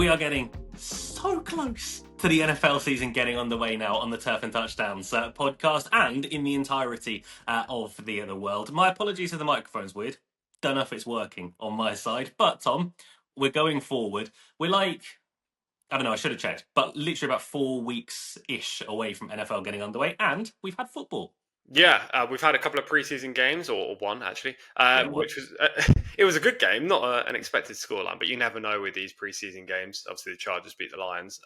We are getting so close to the NFL season getting underway now on the Turf and Touchdowns podcast and in the entirety of the other world. My apologies if the microphone's weird. Don't know if it's working on my side. But, Tom, we're going forward. We're like, I don't know, I should have checked, but literally about 4 weeks-ish away from NFL getting underway, and we've had football. Yeah, we've had a couple of preseason games, or one actually, Yeah, one. which was it was a good game, not an expected scoreline, but you never know with these preseason games. Obviously, the Chargers beat the Lions.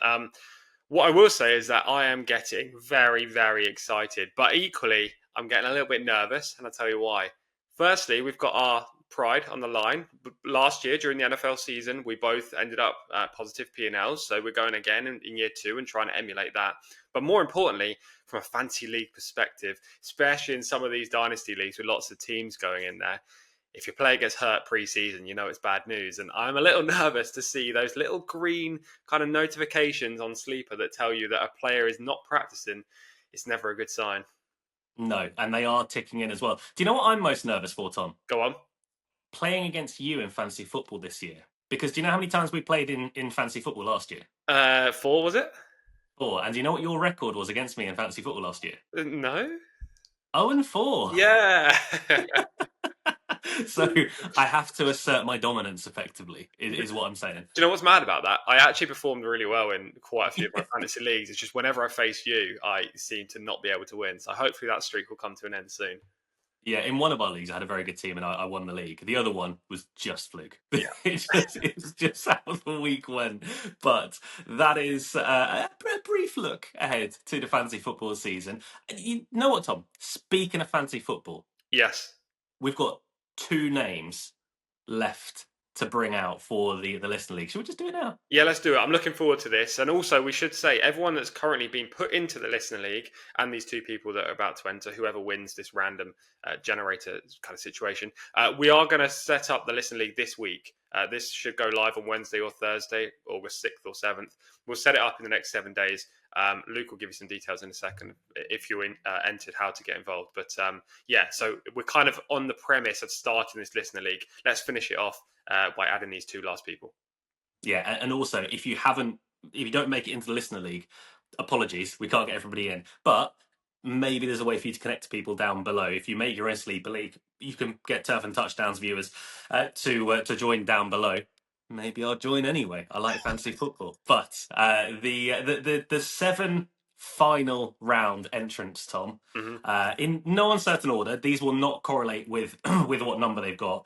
What I will say is that I am getting very, very excited, but equally, I'm getting a little bit nervous, and I'll tell you why. Firstly, we've got our pride on the line. Last year, during the NFL season, we both ended up positive P&Ls, so we're going again in year two and trying to emulate that. But more importantly, from a fantasy league perspective, especially in some of these dynasty leagues with lots of teams going in there, if your player gets hurt pre-season, you know it's bad news. And I'm a little nervous to see those little green kind of notifications on Sleeper that tell you that a player is not practicing. It's never a good sign. No, and they are ticking in as well. Do you know what I'm most nervous for, Tom? Go on. Playing against you in fantasy football this year. Because do you know how many times we played in fantasy football last year? 4, was it? 4. And do you know what your record was against me in fantasy football last year? No. 0-4. Yeah. So I have to assert my dominance effectively, is what I'm saying. Do you know what's mad about that? I actually performed really well in quite a few of my fantasy leagues. It's just whenever I face you, I seem to not be able to win. So hopefully that streak will come to an end soon. Yeah, in one of our leagues, I had a very good team and I won the league. The other one was just fluke. Yeah. It's just how the week went. But that is a brief look ahead to the fantasy football season. You know what, Tom? Speaking of fantasy football, Yes. we've got 2 names left to bring out for the listener league. Should we just do it now? Yeah, let's do it. I'm looking forward to this. And also, we should say everyone that's currently been put into the listener league and these 2 people that are about to enter, whoever wins this random generator kind of situation, we are going to set up the listener league this week. This should go live on Wednesday or Thursday, August 6th or 7th. We'll set it up in the next 7 days. Luke will give you some details in a second if you're entered, how to get involved. But yeah, so we're kind of on the premise of starting this listener league. Let's finish it off by adding these 2 last people. Yeah, and also if you don't make it into the listener league, apologies, we can't get everybody in. But maybe there's a way for you to connect to people down below. If you make your own sleeper league, you can get Turf and Touchdowns viewers to join down below. Maybe I'll join anyway. I like fantasy football. But the 7 final round entrants, Tom, in no uncertain order. These will not correlate with with what number they've got.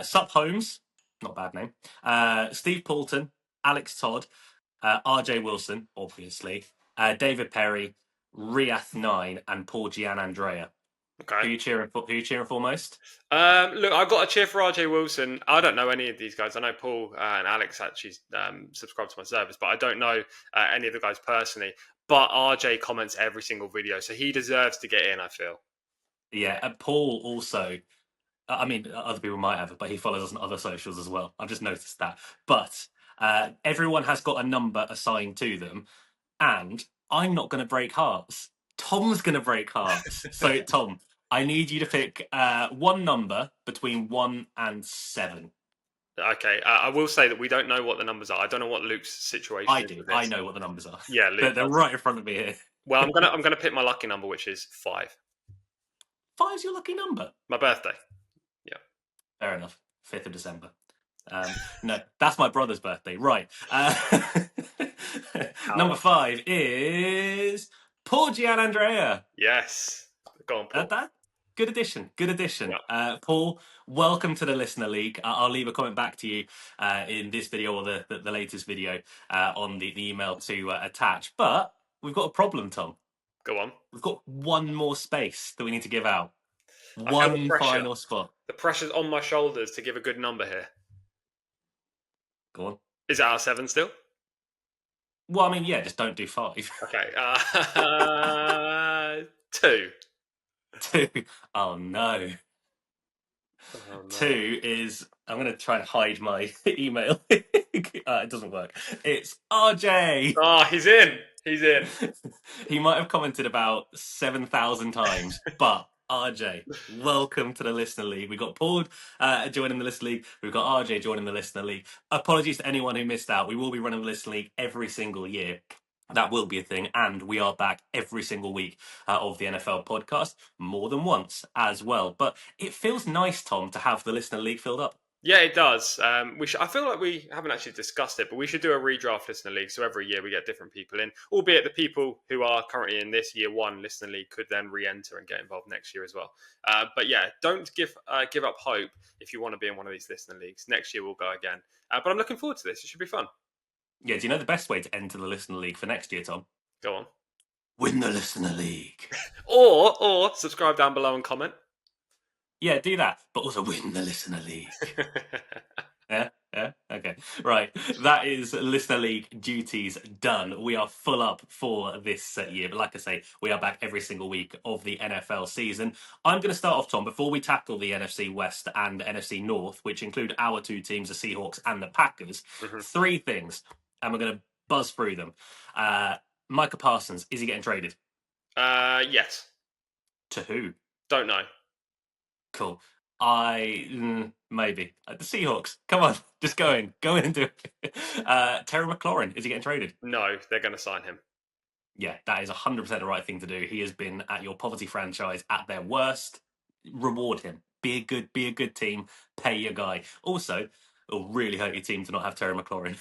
Sup Holmes. Not a bad name. Steve Poulton, Alex Todd, RJ Wilson, obviously, David Perry, Riath9, and Paul Gianandrea. Okay. Who are you cheering for most? Look, I've got a cheer for RJ Wilson. I don't know any of these guys. I know Paul and Alex actually subscribe to my service, but I don't know any of the guys personally. But RJ comments every single video, so he deserves to get in, I feel. Yeah, and Paul also. I mean, other people might have, but he follows us on other socials as well. I've just noticed that. But everyone has got a number assigned to them, and I'm not going to break hearts. Tom's going to break hearts. So, Tom, I need you to pick one number between 1 and 7. Okay, I will say that we don't know what the numbers are. I don't know what Luke's situation I is. do. I know what the numbers are. Yeah, Luke. They're right in front of me here. Well, I'm gonna pick my lucky number, which is 5. 5's your lucky number. My birthday. Yeah. Fair enough. 5th of December. No, that's my brother's birthday. Right. Number 5 is Paul Gianandrea. Yes. Go on, Paul. That good addition. Good addition. Yeah. Paul, welcome to the Listener League. I'll leave a comment back to you in this video or the latest video on the email to attach. But we've got a problem, Tom. Go on. We've got one more space that we need to give out. One final spot. The pressure's on my shoulders to give a good number here. Go on. Is it out of 7 still? Well, I mean, yeah, just don't do 5. Okay. 2. 2. Oh, no. Oh, no. 2 is... I'm going to try and hide my email. It doesn't work. It's RJ. Oh, he's in. He's in. He might have commented about 7,000 times, but RJ, welcome to the Listener League. We've got Paul joining the Listener League. We've got RJ joining the Listener League. Apologies to anyone who missed out. We will be running the Listener League every single year. That will be a thing. And we are back every single week of the NFL podcast, more than once as well. But it feels nice, Tom, to have the Listener League filled up. Yeah, it does. I feel like we haven't actually discussed it, but we should do a redraft listener league. So every year we get different people in, albeit the people who are currently in this year one listener league could then re-enter and get involved next year as well. But yeah, don't give up hope if you want to be in one of these listener leagues. Next year we'll go again. But I'm looking forward to this. It should be fun. Yeah, do you know the best way to enter the Listener League for next year, Tom? Go on. Win the Listener League. Or subscribe down below and comment. Yeah, do that, but also win the Listener League. Yeah, okay. Right, that is Listener League duties done. We are full up for this year, but like I say, we are back every single week of the NFL season. I'm going to start off, Tom, before we tackle the NFC West and NFC North, which include our two teams, the Seahawks and the Packers. Three things, and we're going to buzz through them. Micah Parsons, is he getting traded? Yes. To who? Don't know. Cool. Maybe the Seahawks. Come on, just go in and do it. Terry McLaurin, is he getting traded? No, they're going to sign him. Yeah, that is 100% the right thing to do. He has been at your poverty franchise at their worst. Reward him. Be a good team. Pay your guy. Also, it'll really hurt your team to not have Terry McLaurin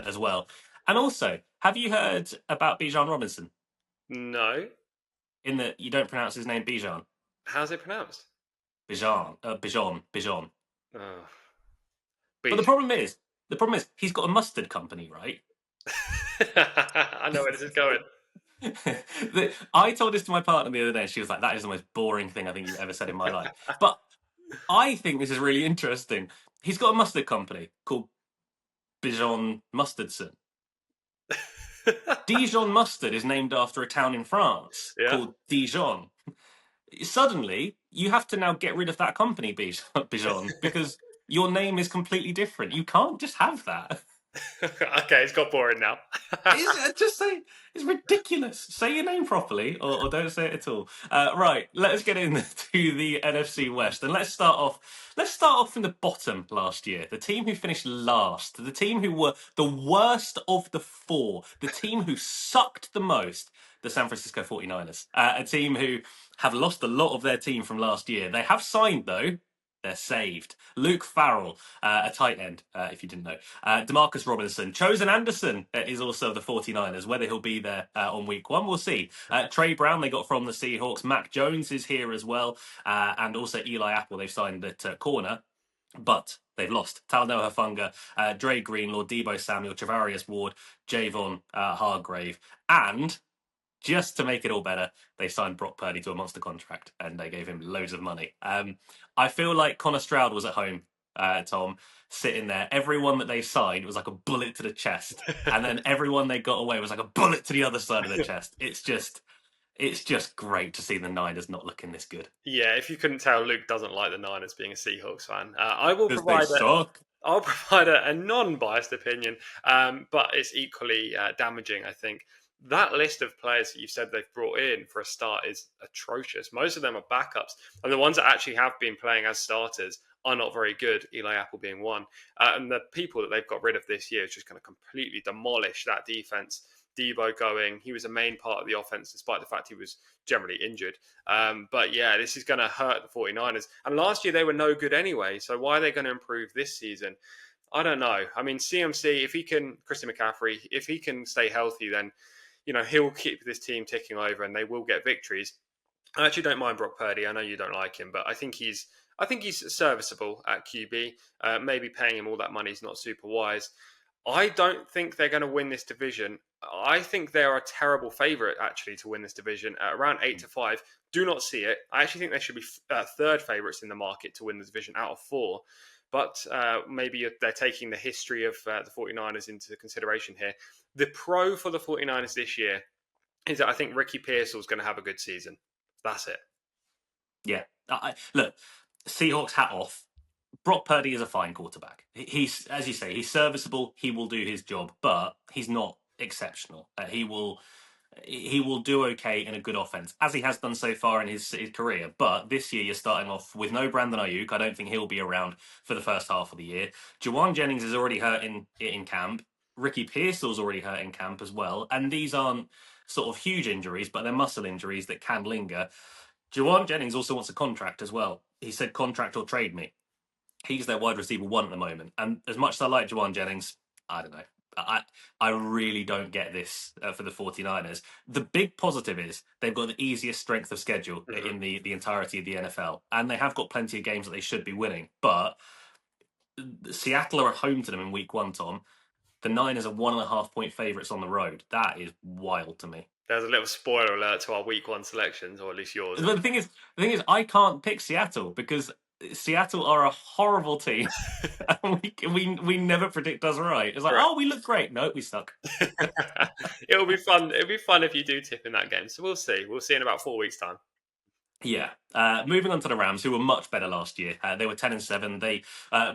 as well. And also, have you heard about Bijan Robinson? No. In that you don't pronounce his name Bijan. How's it pronounced? Bijan. Oh. But the problem is, he's got a mustard company, right? I know where this is going. I told this to my partner the other day, and she was like, that is the most boring thing I think you've ever said in my life. But I think this is really interesting. He's got a mustard company called Bijan Mustardson. Dijon mustard is named after a town in France called Dijon. Suddenly, you have to now get rid of that company, Bijan, because your name is completely different. You can't just have that. Okay, it's got boring now. Just say it's ridiculous. Say your name properly, or don't say it at all. Right, let's get into the NFC West, and let's start off from the bottom last year. The team who finished last, the team who were the worst of the four, the team who sucked the most, the San Francisco 49ers. A team who have lost a lot of their team from last year. They have signed, though. They're saved. Luke Farrell, a tight end, if you didn't know. Demarcus Robinson. Chosen Anderson is also of the 49ers. Whether he'll be there on week one, we'll see. Trey Brown, they got from the Seahawks. Mac Jones is here as well. And also Eli Apple, they've signed at corner. But they've lost Talanoa Hufanga, Dre Greenlaw, Debo Samuel, Travarius Ward, Javon Hargrave, and just to make it all better, they signed Brock Purdy to a monster contract and they gave him loads of money. I feel like Connor Stroud was at home, Tom, sitting there. Everyone that they signed was like a bullet to the chest. And then everyone they got away was like a bullet to the other side of the chest. It's just great to see the Niners not looking this good. Yeah, if you couldn't tell, Luke doesn't like the Niners being a Seahawks fan. I'll provide a non-biased opinion, but it's equally damaging, I think. That list of players that you said they've brought in for a start is atrocious. Most of them are backups, and the ones that actually have been playing as starters are not very good, Eli Apple being one. And the people that they've got rid of this year is just going to completely demolish that defense. Debo going, he was a main part of the offense despite the fact he was generally injured. But yeah, this is going to hurt the 49ers. And last year they were no good anyway, so why are they going to improve this season? I don't know. I mean, CMC, Christian McCaffrey, if he can stay healthy, then he'll keep this team ticking over and they will get victories. I actually don't mind Brock Purdy. I know you don't like him, but I think he's serviceable at QB. Maybe paying him all that money is not super wise. I don't think they're going to win this division. I think they're a terrible favourite, actually, to win this division at around 8-5. Do not see it. I actually think they should be third favourites in the market to win the division out of 4. But maybe they're taking the history of the 49ers into consideration here. The pro for the 49ers this year is that I think Ricky Pearsall's going to have a good season. That's it. Yeah. Look, Seahawks hat off. Brock Purdy is a fine quarterback. He's, as you say, he's serviceable. He will do his job, but he's not exceptional. He will he will do okay in a good offense, as he has done so far in his career. But this year, you're starting off with no Brandon Ayuk. I don't think he'll be around for the first half of the year. Jawan Jennings is already hurt in camp. Ricky Pearsall's already hurt in camp as well. And these aren't sort of huge injuries, but they're muscle injuries that can linger. Jawan Jennings also wants a contract as well. He said contract or trade me. He's their wide receiver one at the moment. And as much as I like Jawan Jennings, I don't know. I really don't get this for the 49ers. The big positive is they've got the easiest strength of schedule Mhm. in the entirety of the NFL. And they have got plenty of games that they should be winning. But Seattle are at home to them in week one, Tom. The Niners are 1.5 point favourites on the road. That is wild to me. There's a little spoiler alert to our week one selections, or at least yours. But the thing is, I can't pick Seattle because Seattle are a horrible team. And we never predict us right. It's like, Correct. oh, we look great. No, we suck. It'll be fun. It'll be fun if you do tip in that game. So we'll see. We'll see in about 4 weeks' time. Yeah. Moving on to the Rams, who were much better last year. They were 10-7. They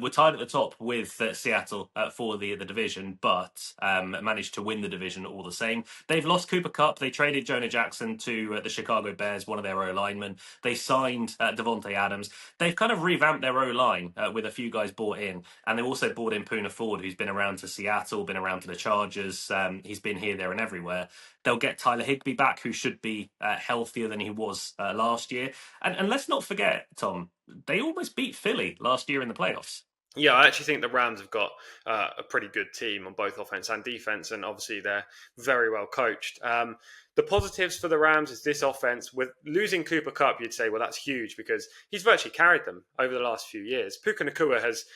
were tied at the top with Seattle for the division, but managed to win the division all the same. They've lost Cooper Kupp. They traded Jonah Jackson to the Chicago Bears, one of their O linemen. They signed Devontae Adams. They've kind of revamped their O line with a few guys bought in, and they also bought in Poona Ford, who's been around to Seattle, been around to the Chargers. He's been here, there, and everywhere. They'll get Tyler Higbee back, who should be healthier than he was last year. And let's not forget, Tom, they almost beat Philly last year in the playoffs. Yeah, I actually think the Rams have got a pretty good team on both offense and defense, and obviously they're very well coached. The positives for the Rams is this offense. With losing Cooper Kupp, you'd say, well, that's huge because he's virtually carried them over the last few years. Puka Nacua has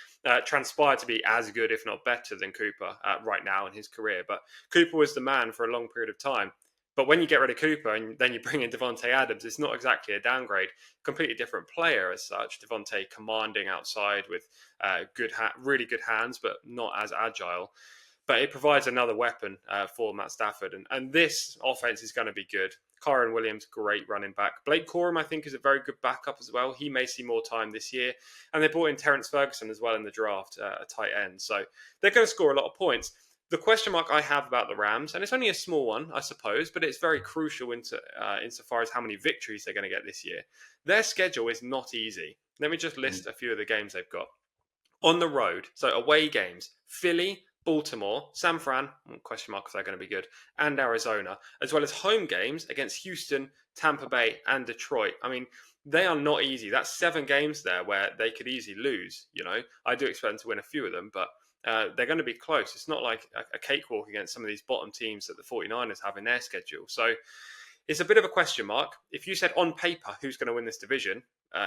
transpired to be as good, if not better, than Cooper right now in his career. But Cooper was the man for a long period of time. But when you get rid of Cooper and then you bring in Devontae Adams, it's not exactly a downgrade. Completely different player as such. Devontae commanding outside with really good hands, but not as agile. But it provides another weapon for Matt Stafford. And this offense is going to be good. Kyron Williams, great running back. Blake Corum, I think, is a very good backup as well. He may see more time this year. And they brought in Terrence Ferguson as well in the draft, a tight end. So they're going to score a lot of points. The question mark I have about the Rams, and it's only a small one, I suppose, but it's very crucial insofar as how many victories they're going to get this year. Their schedule is not easy. Let me just list a few of the games they've got. On the road, so away games, Philly, Baltimore, San Fran, question mark if they're going to be good, and Arizona, as well as home games against Houston, Tampa Bay, and Detroit. I mean, they are not easy. That's 7 games there where they could easily lose. I do expect them to win a few of them, but they're going to be close. It's not like a cakewalk against some of these bottom teams that the 49ers have in their schedule. So it's a bit of a question mark. If you said on paper who's going to win this division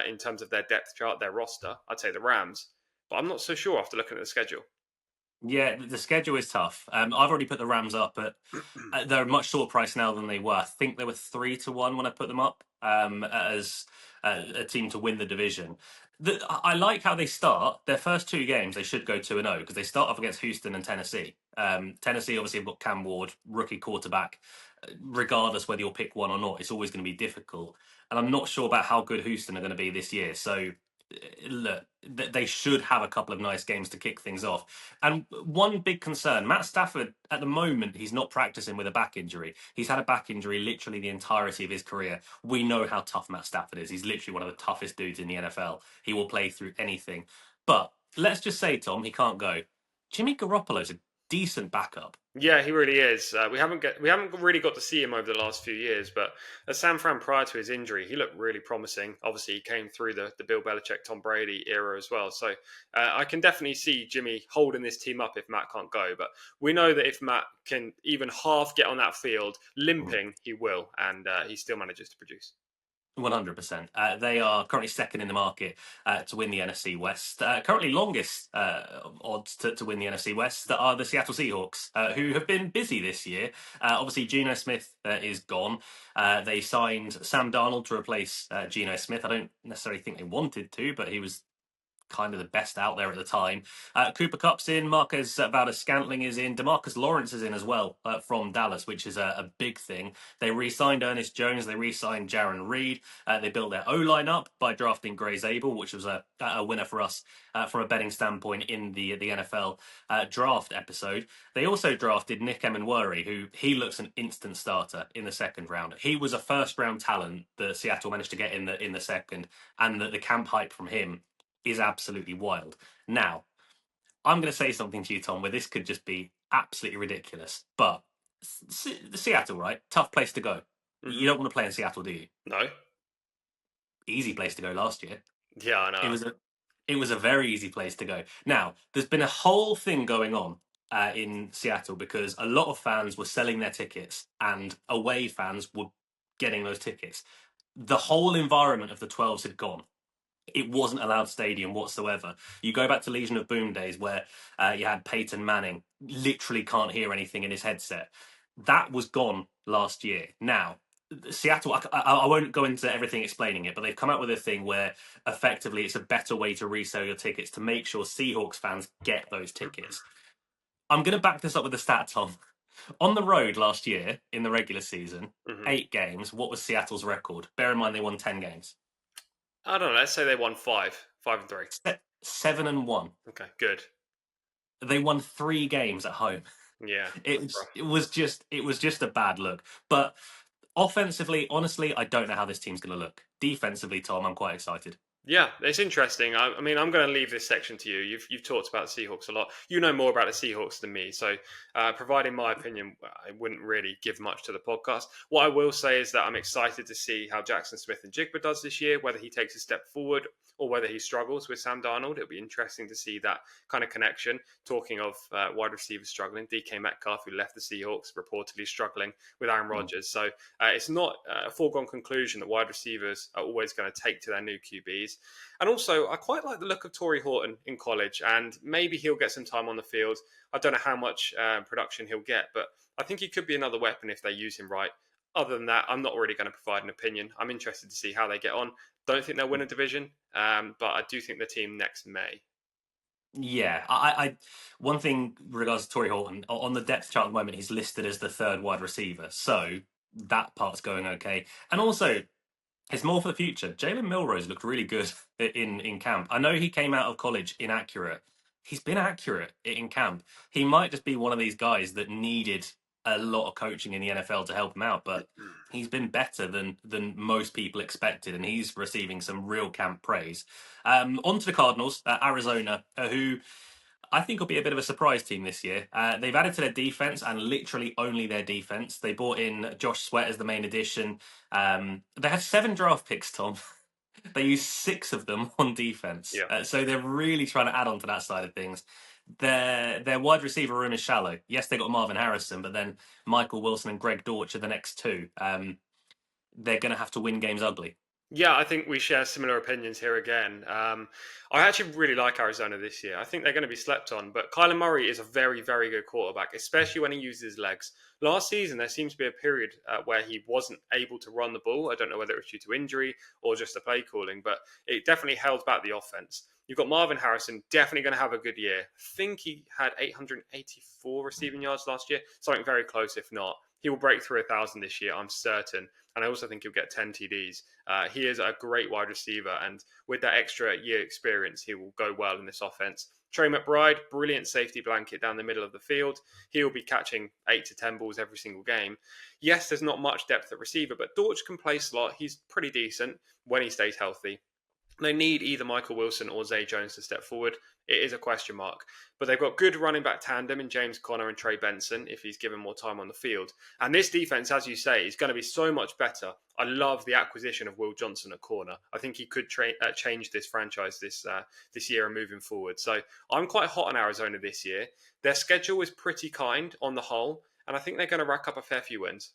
in terms of their depth chart, their roster, I'd say the Rams. But I'm not so sure after looking at the schedule. Yeah, the schedule is tough. I've already put the Rams up, but they're a much shorter price now than they were. I think they were 3-1 when I put them up as a team to win the division. I like how they start. Their first 2 games, they should go 2-0 because they start off against Houston and Tennessee. Tennessee obviously have got Cam Ward, rookie quarterback. Regardless whether you'll pick one or not, it's always going to be difficult. And I'm not sure about how good Houston are going to be this year. So look, they should have a couple of nice games to kick things off. And one big concern, Matt Stafford, at the moment, he's not practicing with a back injury. He's had a back injury literally the entirety of his career. We know how tough Matt Stafford is. He's literally one of the toughest dudes in the NFL. He will play through anything. But let's just say, Tom, he can't go. Jimmy Garoppolo's a decent backup. Yeah, he really is. We haven't really got to see him over the last few years, but at San Fran prior to his injury, he looked really promising. Obviously, he came through the Bill Belichick, Tom Brady era as well. So I can definitely see Jimmy holding this team up if Matt can't go. But we know that if Matt can even half get on that field, limping, he will, and he still manages to produce. 100%. They are currently second in the market to win the NFC West. Currently longest odds to win the NFC West that are the Seattle Seahawks, who have been busy this year. Obviously, Geno Smith is gone. They signed Sam Darnold to replace Geno Smith. I don't necessarily think they wanted to, but he was kind of the best out there at the time. Cooper Cup's in, Marquez Valdes-Scantling is in, DeMarcus Lawrence is in as well from Dallas, which is a big thing. They re-signed Ernest Jones, they re-signed Jaron Reed. They built their O-line up by drafting Gray Zabel, which was a winner for us from a betting standpoint in the NFL draft episode. They also drafted Nick Emenwari, who he looks an instant starter in the second round. He was a first round talent that Seattle managed to get in the second, and the camp hype from him is absolutely wild. Now, I'm going to say something to you, Tom, where this could just be absolutely ridiculous, but Seattle, right? Tough place to go. You Hmm. don't want to play in Seattle, do you? No. Easy place to go last year. Yeah, I It know. was a it was a very easy place to go. Now, there's been a whole thing going on in Seattle because a lot of fans were selling their tickets and away fans were getting those tickets. The whole environment of the 12s had gone. It wasn't a loud stadium whatsoever. You go back to Legion of Boom days where you had Peyton Manning literally can't hear anything in his headset. That was gone last year. Now, Seattle, I won't go into everything explaining it, but they've come out with a thing where effectively it's a better way to resell your tickets to make sure Seahawks fans get those tickets. I'm going to back this up with a stat, Tom. On the road last year in the regular season, Hmm. 8 games, what was Seattle's record? Bear in mind they won 10 games. I don't know. Let's say they won 5-3. 7-1. Okay, good. They won 3 games at home. Yeah, It that's was, rough. it was just it was just a bad look. But offensively, honestly, I don't know how this team's going to look. Defensively, Tom, I'm quite excited. Yeah, it's interesting. I mean, I'm going to leave this section to you. You've talked about the Seahawks a lot. You know more about the Seahawks than me, so providing my opinion, I wouldn't really give much to the podcast. What I will say is that I'm excited to see how Jackson Smith and Jigba does this year, whether he takes a step forward or whether he struggles with Sam Darnold. It'll be interesting to see that kind of connection. Talking of wide receivers struggling, DK Metcalf, who left the Seahawks, reportedly struggling with Aaron Mm. Rodgers. So it's not a foregone conclusion that wide receivers are always going to take to their new QBs. And also, I quite like the look of Torrey Horton in college, and maybe he'll get some time on the field. I don't know how much production he'll get, but I think he could be another weapon if they use him right. Other than that, I'm not really going to provide an opinion. I'm interested to see how they get on. Don't think they'll win a division, but I do think the team next May. Yeah, one thing with regards to Torrey Horton on the depth chart at the moment, he's listed as the third wide receiver, so that part's going okay. And also, it's more for the future. Jalen Milrose looked really good in camp. I know he came out of college inaccurate. He's been accurate in camp. He might just be one of these guys that needed a lot of coaching in the NFL to help him out, but he's been better than most people expected, and he's receiving some real camp praise. On to the Cardinals, Arizona, who I think will be a bit of a surprise team this year. They've added to their defense and literally only their defense. They brought in Josh Sweat as the main addition. They had 7 draft picks, Tom. They used 6 of them on defense. Yeah. So they're really trying to add on to that side of things. Their wide receiver room is shallow. Yes, they got Marvin Harrison, but then Michael Wilson and Greg Dortch are the next two. They're going to have to win games ugly. Yeah, I think we share similar opinions here again. I actually really like Arizona this year. I think they're going to be slept on, but Kyler Murray is a very, very good quarterback, especially when he uses his legs. Last season, there seems to be a period where he wasn't able to run the ball. I don't know whether it was due to injury or just the play calling, but it definitely held back the offense. You've got Marvin Harrison, definitely going to have a good year. I think he had 884 receiving yards last year, something very close, if not. He will break through 1,000 this year, I'm certain. And I also think he'll get 10 TDs. He is a great wide receiver, and with that extra year experience, he will go well in this offense. Trey McBride, brilliant safety blanket down the middle of the field. He'll be catching 8 to 10 balls every single game. Yes, there's not much depth at receiver, but Dortch can play slot. He's pretty decent when he stays healthy. They need either Michael Wilson or Zay Jones to step forward. It is a question mark. But they've got good running back tandem in James Conner and Trey Benson if he's given more time on the field. And this defense, as you say, is going to be so much better. I love the acquisition of Will Johnson at corner. I think he could change this franchise this year and moving forward. So I'm quite hot on Arizona this year. Their schedule is pretty kind on the whole, and I think they're going to rack up a fair few wins.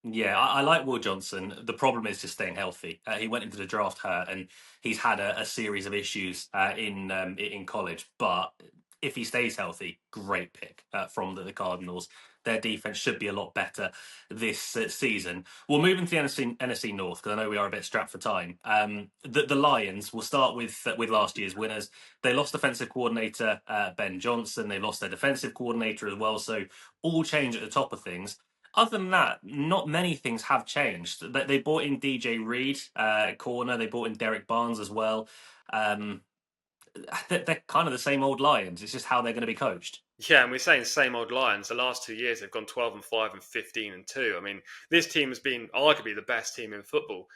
Yeah, I like Will Johnson. The problem is just staying healthy. He went into the draft hurt, and he's had a series of issues in college. But if he stays healthy, great pick from the Cardinals. Their defense should be a lot better this season. We'll move into the NFC North because I know we are a bit strapped for time. The Lions, will start with last year's winners. They lost defensive coordinator Ben Johnson. They lost their defensive coordinator as well. So all change at the top of things. Other than that, not many things have changed. They brought in DJ Reed, corner. They brought in Derek Barnes as well. Um, they're kind of the same old Lions. It's just how they're going to be coached. Yeah, and we're saying same old Lions. The last 2 years, they've gone 12-5 and 15-2. I mean, this team has been arguably the best team in football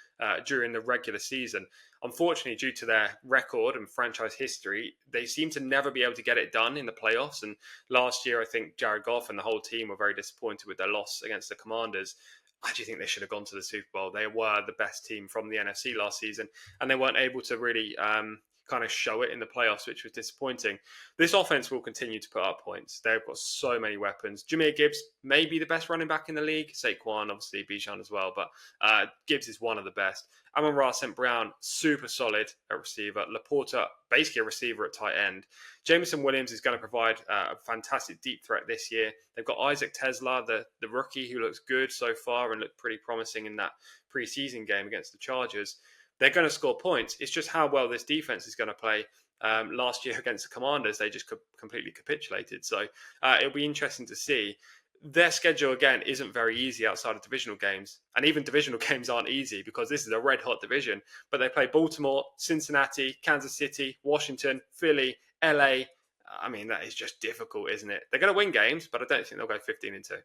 during the regular season. Unfortunately, due to their record and franchise history, they seem to never be able to get it done in the playoffs. And last year, I think Jared Goff and the whole team were very disappointed with their loss against the Commanders. I actually think they should have gone to the Super Bowl. They were the best team from the NFC last season, and they weren't able to really kind of show it in the playoffs, which was disappointing. This offense will continue to put up points. They've got so many weapons. Jahmyr Gibbs may be the best running back in the league. Saquon, obviously, Bijan as well, but Gibbs is one of the best. Amon-Ra St. Brown, super solid at receiver. Laporta, basically a receiver at tight end. Jameson Williams is going to provide a fantastic deep threat this year. They've got Isaac Tesla, the rookie, who looks good so far and looked pretty promising in that preseason game against the Chargers. They're going to score points. It's just how well this defense is going to play. Last year against the Commanders, they just completely capitulated. So it'll be interesting to see. Their schedule, again, isn't very easy outside of divisional games. And even divisional games aren't easy because this is a red-hot division. But they play Baltimore, Cincinnati, Kansas City, Washington, Philly, LA. I mean, that is just difficult, isn't it? They're going to win games, but I don't think they'll go 15-2.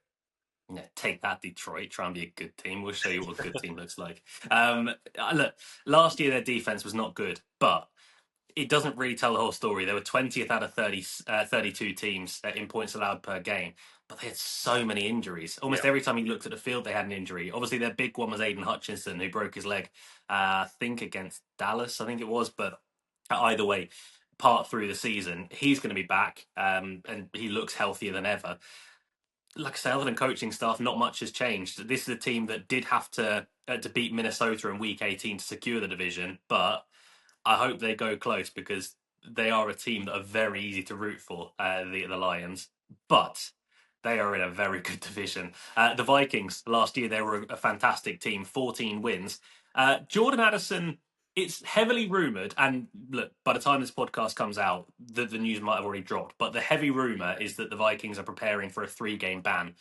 Yeah, take that, Detroit. Try and be a good team. We'll show you what a good team looks like. Look, last year their defense was not good, but it doesn't really tell the whole story. They were 20th out of 32 teams in points allowed per game, but they had so many injuries. Almost every time you looked at the field, they had an injury. Obviously, their big one was Aiden Hutchinson, who broke his leg, I think against Dallas, I think it was. But either way, part through the season, he's going to be back, and he looks healthier than ever. Like I say, other than coaching staff, not much has changed. This is a team that did have to beat Minnesota in Week 18 to secure the division, but I hope they go close because they are a team that are very easy to root for, the Lions. But they are in a very good division. The Vikings, last year, they were a fantastic team, 14 wins. Jordan Addison, it's heavily rumoured, and look, by the time this podcast comes out, the news might have already dropped, but the heavy rumour is that the Vikings are preparing for a 3-game ban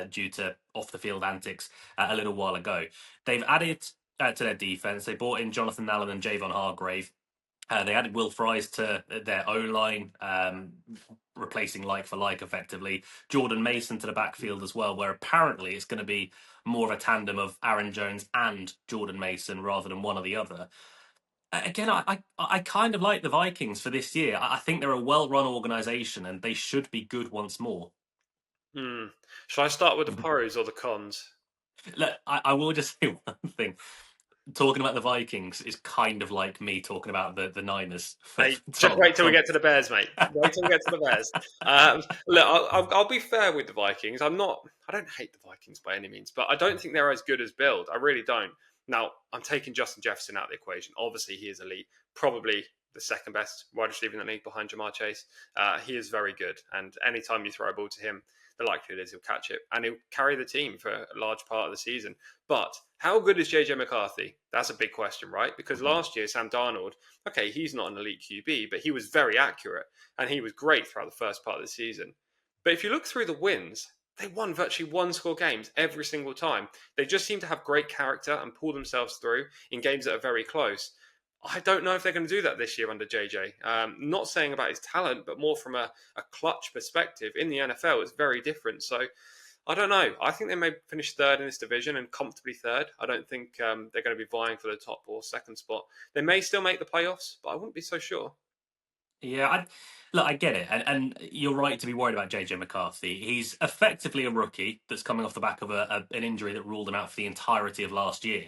due to off-the-field antics a little while ago. They've added to their defense. They brought in Jonathan Allen and Javon Hargrave. They added Will Fries to their O-line, replacing like for like effectively. Jordan Mason to the backfield as well, where apparently it's going to be more of a tandem of Aaron Jones and Jordan Mason rather than one or the other. Again, I kind of like the Vikings for this year. I think they're a well-run organisation and they should be good once more. Shall I start with the pros or the cons? Look, I will just say one thing. Talking about the Vikings is kind of like me talking about the Niners. Hey, just wait till we get to the Bears, mate. Wait till we get to the Bears. Look, I'll be fair with the Vikings. I don't hate the Vikings by any means, but I don't think they're as good as billed. I really don't. Now, I'm taking Justin Jefferson out of the equation. Obviously, he is elite. Probably the second best wide receiver in the league behind Jamar Chase. He is very good. And anytime you throw a ball to him, the likelihood is he'll catch it. And he'll carry the team for a large part of the season. But how good is JJ McCarthy? That's a big question, right? Because last year, Sam Darnold, okay, he's not an elite QB, but he was very accurate. And he was great throughout the first part of the season. But if you look through the wins, they won virtually one-score games every single time. They just seem to have great character and pull themselves through in games that are very close. I don't know if they're going to do that this year under JJ. Not saying about his talent, but more from a clutch perspective. In the NFL, it's very different. So I don't know. I think they may finish third in this division and comfortably third. I don't think they're going to be vying for the top or second spot. They may still make the playoffs, but I wouldn't be so sure. Yeah, I get it. And you're right to be worried about JJ McCarthy. He's effectively a rookie that's coming off the back of an injury that ruled him out for the entirety of last year.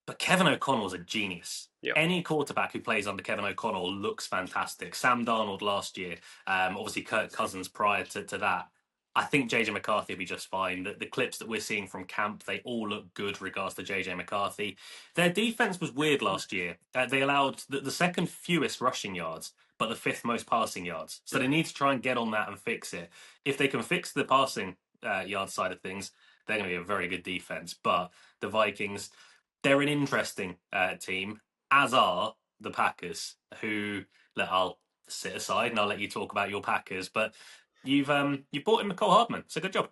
But Kevin O'Connell's a genius. Yep. Any quarterback who plays under Kevin O'Connell looks fantastic. Sam Darnold last year, obviously Kirk Cousins prior to that. I think JJ McCarthy will be just fine. The clips that we're seeing from camp, they all look good regards to JJ McCarthy. Their defense was weird last year. They allowed the second fewest rushing yards, but the fifth most passing yards. So Mm. they need to try and get on that and fix it. If they can fix the passing yard side of things, they're going to be a very good defense. But the Vikings, they're an interesting team, as are the Packers, who I'll sit aside and I'll let you talk about your Packers. But you brought in McCall Hardman, so good job.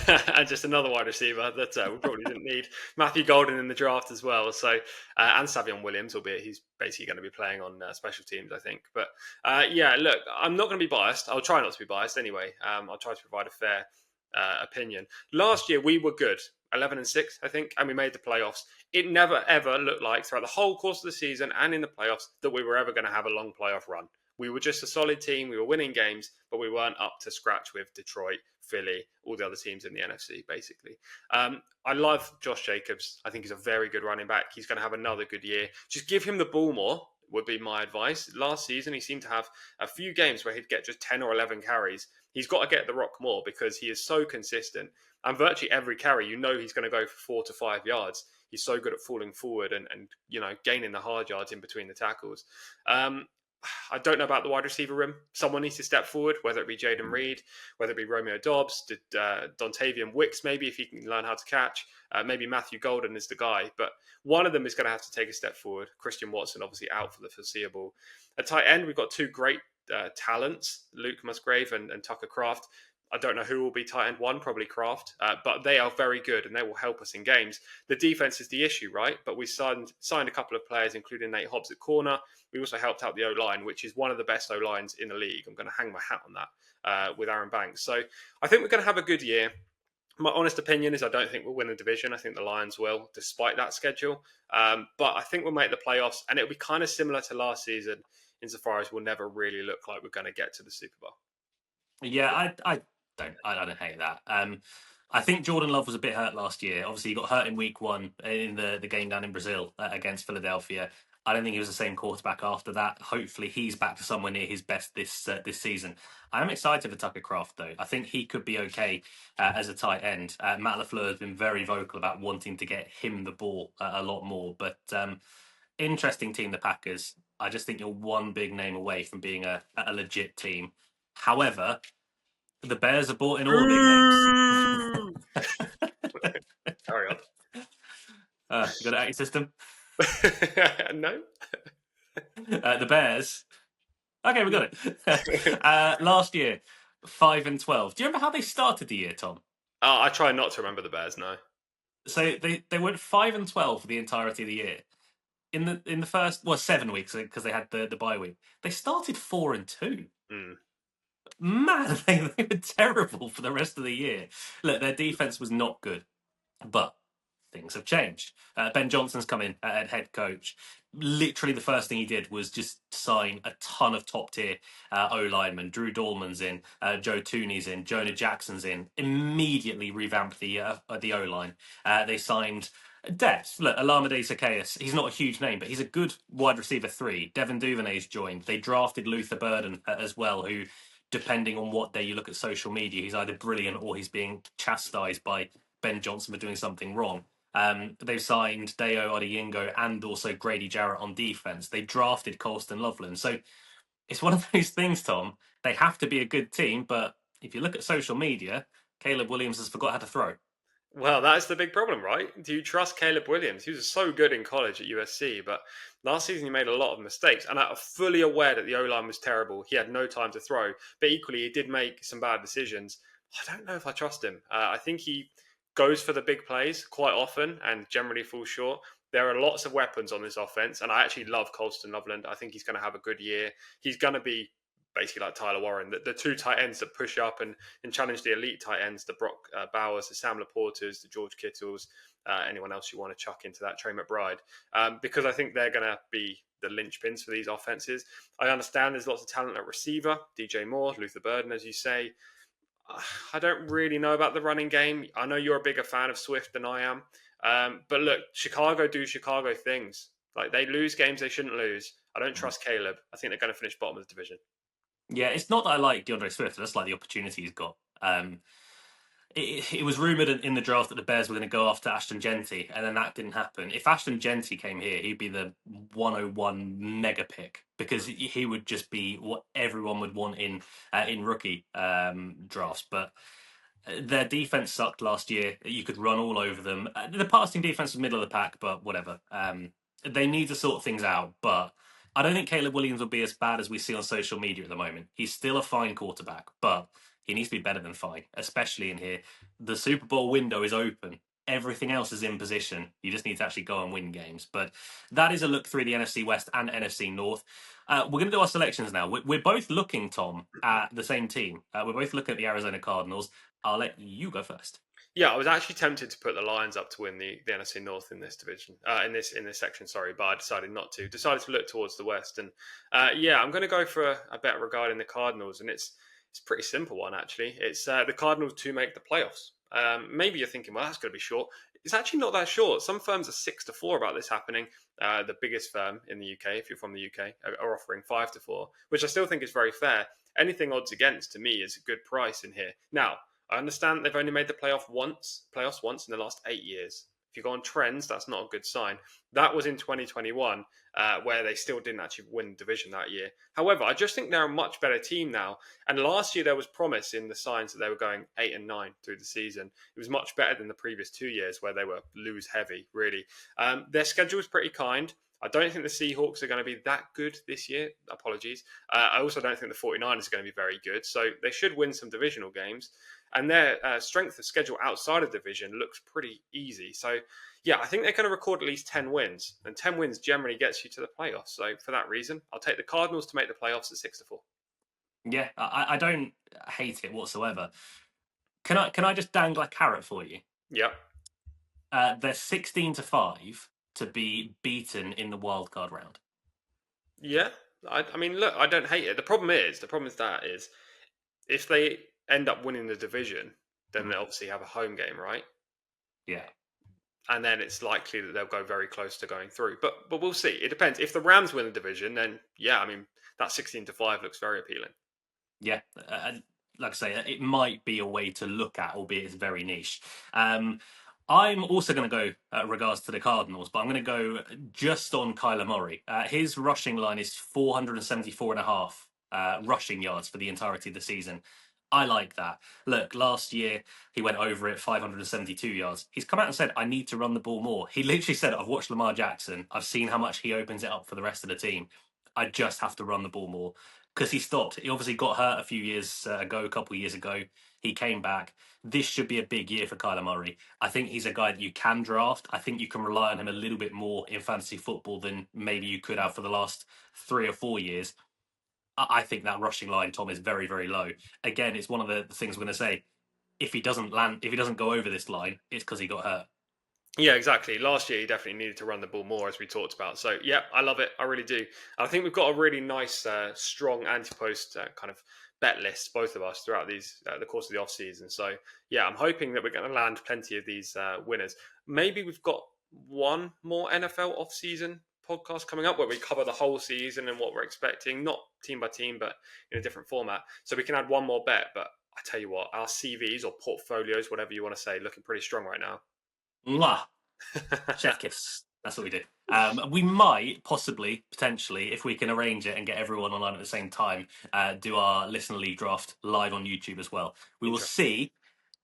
And just another wide receiver that we probably didn't need. Matthew Golden in the draft as well. So and Savion Williams, albeit he's basically going to be playing on special teams, I think. But yeah, look, I'm not going to be biased. I'll try not to be biased anyway. I'll try to provide a fair opinion. Last year we were good, 11-6, I think, and we made the playoffs. It never ever looked like throughout the whole course of the season and in the playoffs that we were ever going to have a long playoff run. We were just a solid team. We were winning games, but we weren't up to scratch with Detroit, Philly, all the other teams in the NFC, basically. I love Josh Jacobs. I think he's a very good running back. He's going to have another good year. Just give him the ball more, would be my advice. Last season, he seemed to have a few games where he'd get just 10 or 11 carries. He's got to get the rock more because he is so consistent. And virtually every carry, he's going to go for 4 to 5 yards. He's so good at falling forward and gaining the hard yards in between the tackles. I don't know about the wide receiver room. Someone needs to step forward, whether it be Jaden Reed, whether it be Romeo Dobbs, Dontavian Wicks, maybe if he can learn how to catch. Maybe Matthew Golden is the guy. But one of them is going to have to take a step forward. Christian Watson, obviously, out for the foreseeable. At tight end, we've got two great talents, Luke Musgrave and Tucker Kraft. I don't know who will be tight end one, probably Kraft, but they are very good and they will help us in games. The defense is the issue, right? But we signed a couple of players, including Nate Hobbs at corner. We also helped out the O-line, which is one of the best O-lines in the league. I'm going to hang my hat on that with Aaron Banks. So I think we're going to have a good year. My honest opinion is I don't think we'll win the division. I think the Lions will, despite that schedule. But I think we'll make the playoffs, and it'll be kind of similar to last season insofar as we'll never really look like we're going to get to the Super Bowl. Yeah, I don't hate that. I think Jordan Love was a bit hurt last year. Obviously, he got hurt in week one in the game down in Brazil against Philadelphia. I don't think he was the same quarterback after that. Hopefully, he's back to somewhere near his best this season. I am excited for Tucker Kraft, though. I think he could be okay as a tight end. Matt LaFleur has been very vocal about wanting to get him the ball a lot more. But interesting team, the Packers. I just think you're one big name away from being a legit team. However, the Bears have brought in all the big names. Carry on. You got it out your system? No. The Bears. Okay, we got it. Last year, 5-12. Do you remember how they started the year, Tom? I try not to remember the Bears, no. So they went 5-12 for the entirety of the year. In the first 7 weeks because they had the bye week. They started 4-2. Mm. Man, they were terrible for the rest of the year. Look, their defense was not good, but things have changed. Ben Johnson's come in at head coach. Literally, the first thing he did was just sign a ton of top tier O linemen. Drew Dahlman's in, Joe Tooney's in, Jonah Jackson's in. Immediately revamped the O line. They signed depth. Look, Alameda Zacchaeus, he's not a huge name, but he's a good wide receiver 3. Devin Duvernay's joined. They drafted Luther Burden as well, who, depending on what day you look at social media, he's either brilliant or he's being chastised by Ben Johnson for doing something wrong. They've signed Deo Odeyingo and also Grady Jarrett on defense. They drafted Colston Loveland. So it's one of those things, Tom. They have to be a good team, but if you look at social media, Caleb Williams has forgot how to throw. Well, that's the big problem, right? Do you trust Caleb Williams? He was so good in college at USC, but last season he made a lot of mistakes. And I'm fully aware that the O-line was terrible. He had no time to throw, but equally he did make some bad decisions. I don't know if I trust him. I think he goes for the big plays quite often and generally falls short. There are lots of weapons on this offense, and I actually love Colston Loveland. I think he's going to have a good year. He's going to be basically like Tyler Warren, the two tight ends that push up and challenge the elite tight ends, the Brock Bowers, the Sam Laportas, the George Kittles, anyone else you want to chuck into that, Trey McBride, because I think they're going to be the linchpins for these offenses. I understand there's lots of talent at receiver, DJ Moore, Luther Burden, as you say. I don't really know about the running game. I know you're a bigger fan of Swift than I am. But look, Chicago do Chicago things. Like, they lose games they shouldn't lose. I don't trust Caleb. I think they're going to finish bottom of the division. Yeah, it's not that I like DeAndre Swift. That's like the opportunity he's got. it was rumoured in the draft that the Bears were going to go after Ashton Genty, and then that didn't happen. If Ashton Genty came here, he'd be the 101 mega pick because he would just be what everyone would want in rookie drafts. But their defense sucked last year. You could run all over them. The passing defense was middle of the pack, but whatever. They need to sort things out, but I don't think Caleb Williams will be as bad as we see on social media at the moment. He's still a fine quarterback, but he needs to be better than fine, especially in here. The Super Bowl window is open. Everything else is in position. You just need to actually go and win games. But that is a look through the NFC West and NFC North. We're going to do our selections now. We're both looking, Tom, at the same team. We're both looking at the Arizona Cardinals. I'll let you go first. Yeah, I was actually tempted to put the Lions up to win the NFC North in this division, in this section. Sorry, but I decided not to. Decided to look towards the West, and yeah, I'm going to go for a bet regarding the Cardinals, and it's a pretty simple one actually. It's the Cardinals to make the playoffs. Maybe you're thinking, well, that's going to be short. It's actually not that short. Some firms are 6-4 about this happening. The biggest firm in the UK, if you're from the UK, are offering 5-4, which I still think is very fair. Anything odds against to me is a good price in here. Now, I understand they've only made the playoffs once in the last 8 years. If you go on trends, that's not a good sign. That was in 2021, where they still didn't actually win the division that year. However, I just think they're a much better team now. And last year there was promise in the signs that they were going 8-9 through the season. It was much better than the previous 2 years where they were lose heavy, really. Their schedule is pretty kind. I don't think the Seahawks are going to be that good this year. Apologies. I also don't think the 49ers are going to be very good. So they should win some divisional games. And their strength of schedule outside of division looks pretty easy. So, yeah, I think they're going to record at least 10 wins. And 10 wins generally gets you to the playoffs. So, for that reason, I'll take the Cardinals to make the playoffs at 6-4. Yeah, I don't hate it whatsoever. Can I just dangle a carrot for you? Yeah. They're 16-5 to be beaten in the wildcard round. Yeah. I mean, look, I don't hate it. The problem is if they end up winning the division, then they obviously have a home game, right? Yeah. And then it's likely that they'll go very close to going through. But we'll see. It depends. If the Rams win the division, then yeah, I mean that 16-5 looks very appealing. Yeah, like I say, it might be a way to look at, albeit it's very niche. I'm also going to go regards to the Cardinals, but I'm going to go just on Kyler Murray. His rushing line is 474 and a half rushing yards for the entirety of the season. I like that. Look, last year he went over it 572 yards. He's come out and said, I need to run the ball more. He literally said, I've watched Lamar Jackson. I've seen how much he opens it up for the rest of the team. I just have to run the ball more because he stopped. He obviously got hurt a few years ago, a couple of years ago. He came back. This should be a big year for Kyler Murray. I think he's a guy that you can draft. I think you can rely on him a little bit more in fantasy football than maybe you could have for the last 3 or 4 years. I think that rushing line, Tom, is very, very low. Again, it's one of the things we're going to say. If he doesn't go over this line, it's because he got hurt. Yeah, exactly. Last year, he definitely needed to run the ball more, as we talked about. So, yeah, I love it. I really do. I think we've got a really nice, strong anti-post kind of bet list, both of us, throughout the course of the off-season. So, yeah, I'm hoping that we're going to land plenty of these winners. Maybe we've got one more NFL off-season podcast coming up where we cover the whole season and what we're expecting, not team by team, but in a different format. So we can add one more bet. But I tell you what, our CVs or portfolios, whatever you want to say, looking pretty strong right now. Mwah. Chef kiss. That's what we do. We might possibly, potentially, if we can arrange it and get everyone online at the same time, do our Listener League draft live on YouTube as well. We will see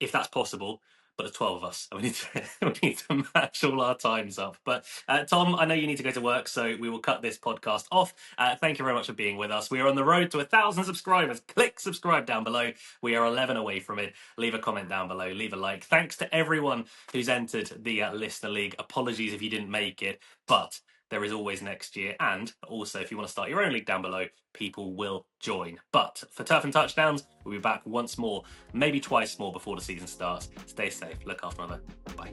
if that's possible. But there's 12 of us, and we need to match all our times up. But Tom, I know you need to go to work, so we will cut this podcast off. Thank you very much for being with us. We are on the road to 1,000 subscribers. Click subscribe down below. We are 11 away from it. Leave a comment down below. Leave a like. Thanks to everyone who's entered the Listener League. Apologies if you didn't make it, but there is always next year. And also, if you want to start your own league down below, people will join. But for Turf and Touchdowns, we'll be back once more, maybe twice more before the season starts. Stay safe. Look after one another. Bye.